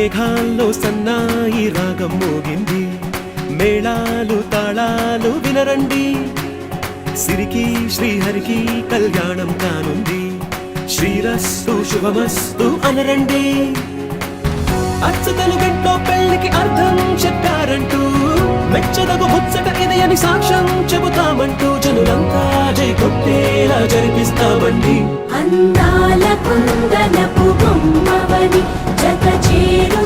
మేఘాల్లో సన్నాయి రాగం మోగింది, మేళాలు తాళాలు వినరండి. సిరికి శ్రీహరికి కళ్యాణం కానుంది, శ్రీరస్తు శుభమస్తు అనరండి. అచ్చ తెలుగింట్లో పెళ్లికి అర్థం చెప్పారంటూ, మెచ్చదగు ముచ్చట ఇది అని సాక్ష్యం చెబుతామంటూ, జనులంతా జై కొట్టేలా జరిపిస్తామండి. అందాల కుందనపు బొమ్మవని జత చేరు